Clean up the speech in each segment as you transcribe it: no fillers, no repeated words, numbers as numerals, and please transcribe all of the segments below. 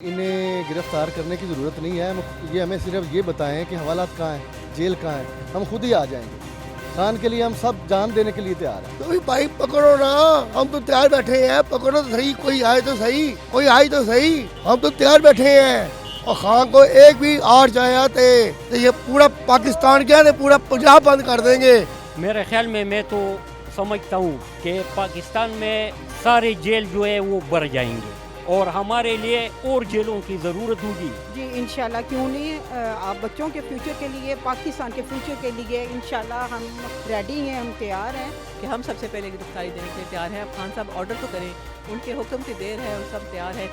इन्हें गिरफ्तार करने की ज़रूरत नहीं है। ये हमें सिर्फ ये बताएं कि हवालात कहाँ हैं, जेल कहाँ है, हम खुद ही आ जाएंगे। खान के लिए हम सब जान देने के लिए तैयार हैं। तो भाई पकड़ो ना, हम तो तैयार बैठे हैं, पकड़ो तो सही, कोई आए तो सही, कोई आए तो सही, हम तो तैयार बैठे हैं। और खान को एक भी आड़ जाए आते तो ये पूरा पाकिस्तान क्या है, पूरा पंजाब बंद कर देंगे। मेरे ख्याल में मैं तो समझता हूँ कि पाकिस्तान में सारे जेल जो है वो भर जाएंगे और हमारे लिए और जेलों की ज़रूरत होगी। जी इंशाल्लाह, क्यों नहीं। आप बच्चों के फ्यूचर के लिए, पाकिस्तान के फ्यूचर के लिए इंशाल्लाह हम रेडी हैं, हम तैयार हैं कि हम सबसे पहले गिरफ्तारी देने के लिए तैयार हैं। अब खान साहब ऑर्डर तो करें, उनके हुक्म की देर है और सब तैयार है।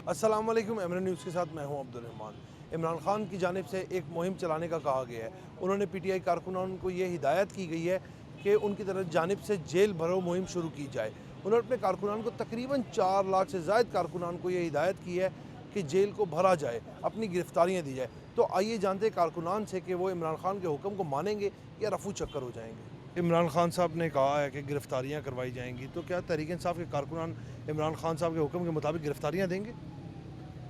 अस्सलाम वालेकुम, एमरन न्यूज़ के साथ मैं हूं अब्दुल रहमान। इमरान खान की जानिब से एक मुहिम चलाने का कहा गया है। उन्होंने पीटीआई कारकुनान को ये हिदायत की गई है कि उनकी तरफ जानिब से जेल भरो मुहिम शुरू की जाए। उन्होंने अपने कारकुनान को तकरीबन 4 लाख से ज़ायद कारकुनान को ये हिदायत की है कि जेल को भरा जाए, अपनी गिरफ्तारियाँ दी जाए। तो आइए जानते हैं कारकुनान से कि वो इमरान खान के हुक्म को मानेंगे या रफू चक्कर हो जाएंगे। इमरान खान साहब ने कहा है कि गिरफ्तारियाँ करवाई जाएंगी, तो क्या तहरीक इंसाफ के कारकुनान इमरान खान साहब के हुक्म के मुताबिक गिरफ्तारियाँ देंगे?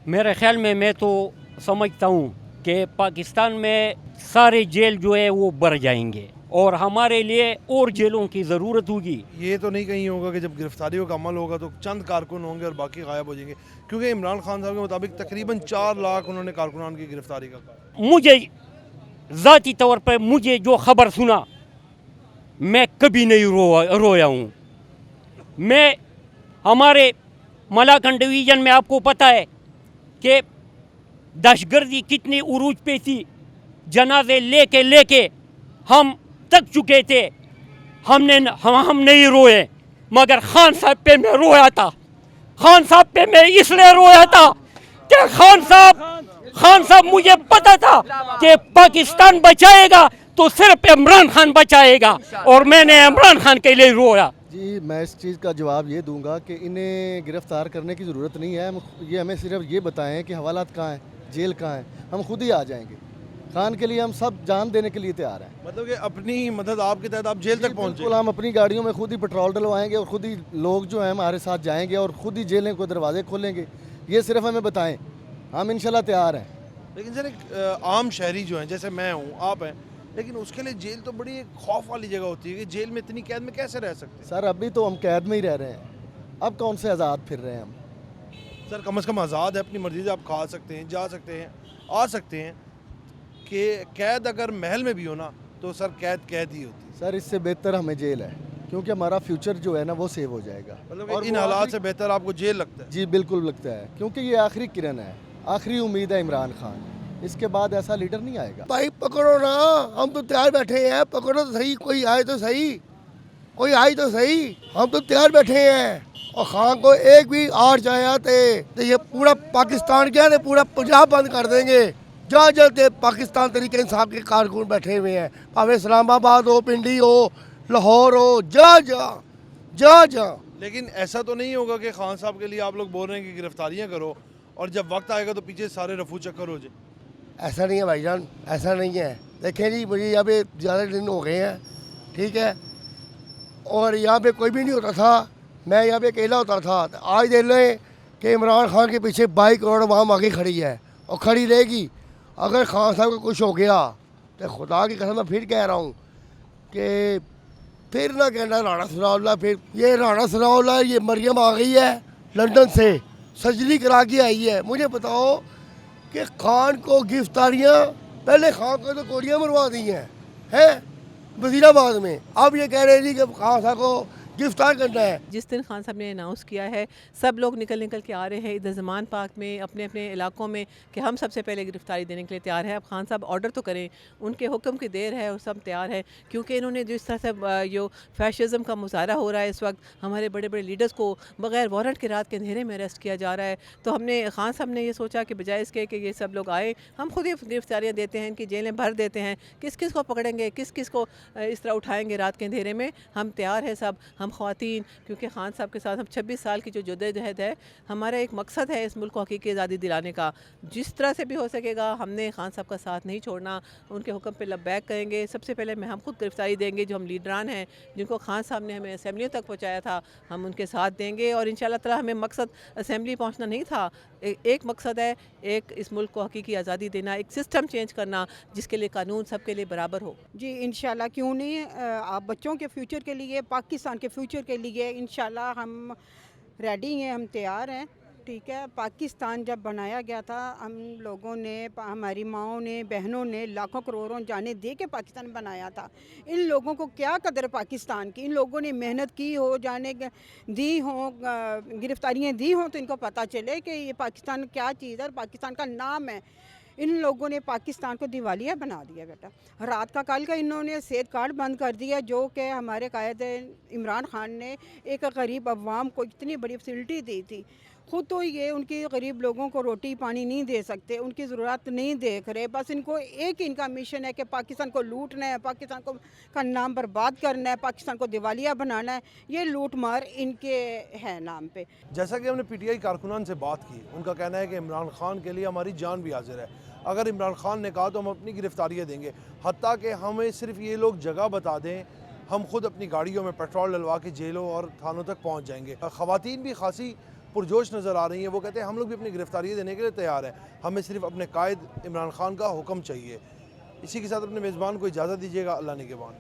मेरे ख्याल में मैं तो समझता हूँ कि पाकिस्तान में सारे जेल जो है वो भर जाएंगे और हमारे लिए और जेलों की ज़रूरत होगी। ये तो नहीं कहीं होगा कि जब गिरफ्तारियों का अमल होगा तो चंद कारकुन होंगे और बाकी गायब हो जाएंगे, क्योंकि इमरान खान साहब के मुताबिक तकरीबन 4 लाख उन्होंने कारकुनान की गिरफ्तारी का कहा। मुझे ज़ाती तौर पर मुझे जो खबर सुना, मैं कभी नहीं रोया हूँ। मैं हमारे मलाकन डिवीज़न में आपको पता है कि दहशतगर्दी कितनी उरूज पे थी, जनाजे लेके हम तक चुके थे। हम नहीं रोए, मगर खान साहब पे मैं रोया था। खान साहब पे मैं इसलिए रोया था कि खान साहब मुझे पता था कि पाकिस्तान बचाएगा तो सिर्फ इमरान खान बचाएगा और मैंने इमरान खान के लिए रोया। जी मैं इस चीज़ का जवाब ये दूंगा कि इन्हें गिरफ्तार करने की ज़रूरत नहीं है। ये हमें सिर्फ ये बताएं कि हवालात कहाँ हैं, जेल कहाँ है, हम खुद ही आ जाएंगे। खान के लिए हम सब जान देने के लिए तैयार हैं। मतलब कि अपनी मदद आपके तहत आप जेल तक पहुँचे? बिल्कुल, हम अपनी गाड़ियों में खुद ही पेट्रोल डलवाएंगे और खुद ही लोग जो हैं हमारे साथ जाएंगे और खुद ही जेलें को दरवाजे खोलेंगे। ये सिर्फ हमें बताएं, हम इंशाल्लाह तैयार हैं। लेकिन सर एक आम शहरी जो हैं, जैसे मैं हूँ, आप हैं, लेकिन उसके लिए जेल तो बड़ी एक खौफ वाली जगह होती है कि जेल में इतनी कैद में कैसे रह सकते हैं? सर अभी तो हम कैद में ही रह रहे हैं, अब कौन से आज़ाद फिर रहे हैं हम? सर कम से कम आज़ाद है, अपनी मर्जी से आप खा सकते हैं, जा सकते हैं, आ सकते हैं। कि कैद अगर महल में भी हो ना तो सर कैद ही होती है। सर इससे बेहतर हमें जेल है, क्योंकि हमारा फ्यूचर जो है ना वो सेव हो जाएगा। मतलब और इन हालात से बेहतर आपको जेल लगता है? जी बिल्कुल लगता है, क्योंकि ये आखिरी किरण है, आखिरी उम्मीद है इमरान खान। इसके बाद ऐसा लीडर नहीं आएगा। भाई पकड़ो ना, हम तो तैयार बैठे हैं, पकड़ो तो सही, कोई आए तो सही, कोई आए तो सही, हम तो तैयार बैठे हैं। और खान को एक भी आड़ जाए आते तो ये पूरा पाकिस्तान क्या है, पूरा पंजाब बंद कर देंगे। जहाँ जहाँ पाकिस्तान तरीके इंसाफ के कारकुन बैठे हुए हैं, भावे इस्लामाबाद हो, पिंडी हो, लाहौर हो, जहाँ। लेकिन ऐसा तो नहीं होगा कि खान साहब के लिए आप लोग बोल रहे हैं कि गिरफ्तारियाँ करो और जब वक्त आएगा तो पीछे सारे रफू चक्कर हो जाए? ऐसा नहीं है भाईजान, ऐसा नहीं है। देखें जी, मुझे यहाँ पे ज़्यादा दिन हो गए हैं, ठीक है, और यहाँ पे कोई भी नहीं होता था, मैं यहाँ पे अकेला होता था। आज देख लें कि इमरान खान के पीछे 22 करोड़ आवाम आगे खड़ी है और खड़ी रहेगी। अगर खान साहब को कुछ हो गया तो खुदा की कसम मैं फिर कह रहा हूँ कि फिर ना कहना राणा सनाउल्लाह, फिर ये राणा सनाउल्लाह, ये मरियम आ गई है लंदन से, सर्जरी करा के आई है। मुझे बताओ कि खान को गिरफ्तारियाँ, पहले खान को तो गोलियाँ मरवा दी हैं वज़ीराबाद में, अब ये कह रहे थी कि खान साहब को गिरफ्तार करना है। जिस दिन खान साहब ने अनाउंस किया है, सब लोग निकल के आ रहे हैं इधर ज़मान पार्क में, अपने अपने इलाकों में, कि हम सबसे पहले गिरफ्तारी देने के लिए तैयार हैं। अब खान साहब ऑर्डर तो करें, उनके हुक्म की देर है और सब तैयार है, क्योंकि इन्होंने जिस तरह से जो फैशिज़म का मुजाहरा हो रहा है इस वक्त, हमारे बड़े बड़े लीडर्स को बग़ैर वारंट के रात के अंधेरे में अरेस्ट किया जा रहा है। तो हमने खान साहब ने ये सोचा कि बजाय इसके कि ये सब लोग आए, हम खुद ही गिरफ्तारियाँ देते हैं, इनकी जेलें भर देते हैं, किस किस को पकड़ेंगे, किस किस को इस तरह उठाएँगे रात के अंधेरे में। हम तैयार हैं सब, हम خواتین، کیونکہ خان صاحب کے ساتھ ہم 26 سال کی جو جدوجہد ہے، ہمارا ایک مقصد ہے اس ملک کو حقیقی آزادی دلانے کا. جس طرح سے بھی ہو سکے گا ہم نے خان صاحب کا ساتھ نہیں چھوڑنا، ان کے حکم پہ لبیک کریں گے. سب سے پہلے ہم خود گرفتاری دیں گے. جو ہم لیڈران ہیں جن کو خان صاحب نے ہمیں اسمبلیوں تک پہنچایا تھا، ہم ان کے ساتھ دیں گے. اور انشاءاللہ تعالی ہمیں مقصد اسمبلی پہنچنا نہیں تھا، ایک مقصد ہے، ایک اس ملک کو حقیقی آزادی دینا، ایک سسٹم چینج کرنا جس کے لیے قانون سب کے لیے برابر ہو. جی انشاءاللہ کیوں نہیں، آپ بچوں کے فیوچر کے لیے، پاکستان کے فیوچر کے لیے انشاءاللہ ہم ریڈی ہیں، ہم تیار ہیں. ٹھیک ہے، پاکستان جب بنایا گیا تھا ہم لوگوں نے، ہماری ماؤں نے، بہنوں نے لاکھوں کروڑوں جانیں دے کے پاکستان بنایا تھا. ان لوگوں کو کیا قدر پاکستان کی؟ ان لوگوں نے محنت کی ہو، جانیں دی ہوں، گرفتاریاں دی ہوں تو ان کو پتہ چلے کہ یہ پاکستان کیا چیز ہے اور پاکستان کا نام ہے. ان لوگوں نے پاکستان کو دیوالیہ بنا دیا بیٹا. رات کا کل کا انہوں نے صحت کارڈ بند کر دیا، جو کہ ہمارے قائد عمران خان نے ایک غریب عوام کو اتنی بڑی فیسلٹی دی تھی. خود تو یہ ان کی غریب لوگوں کو روٹی پانی نہیں دے سکتے، ان کی ضرورت نہیں دیکھ رہے. بس ان کو ایک ان کا مشن ہے کہ پاکستان کو لوٹنا ہے، پاکستان کو کا نام برباد کرنا ہے، پاکستان کو دیوالیہ بنانا ہے. یہ لوٹ مار ان کے ہے نام پہ. جیسا کہ ہم نے پی ٹی آئی کارکنان سے بات کی، ان کا کہنا ہے کہ عمران خان کے لیے ہماری جان بھی حاضر ہے. اگر عمران خان نے کہا تو ہم اپنی گرفتاریاں دیں گے، حتیٰ کہ ہمیں صرف یہ لوگ جگہ بتا دیں، ہم خود اپنی گاڑیوں میں پیٹرول ڈلوا کے جیلوں اور تھانوں تک پہنچ جائیں گے. خواتین بھی خاصی پرجوش نظر آ رہی ہیں. وہ کہتے ہیں ہم لوگ بھی اپنی گرفتاریاں دینے کے لیے تیار ہیں، ہمیں صرف اپنے قائد عمران خان کا حکم چاہیے. اسی کے ساتھ اپنے میزبان کو اجازت دیجیے گا. اللہ نگہبان.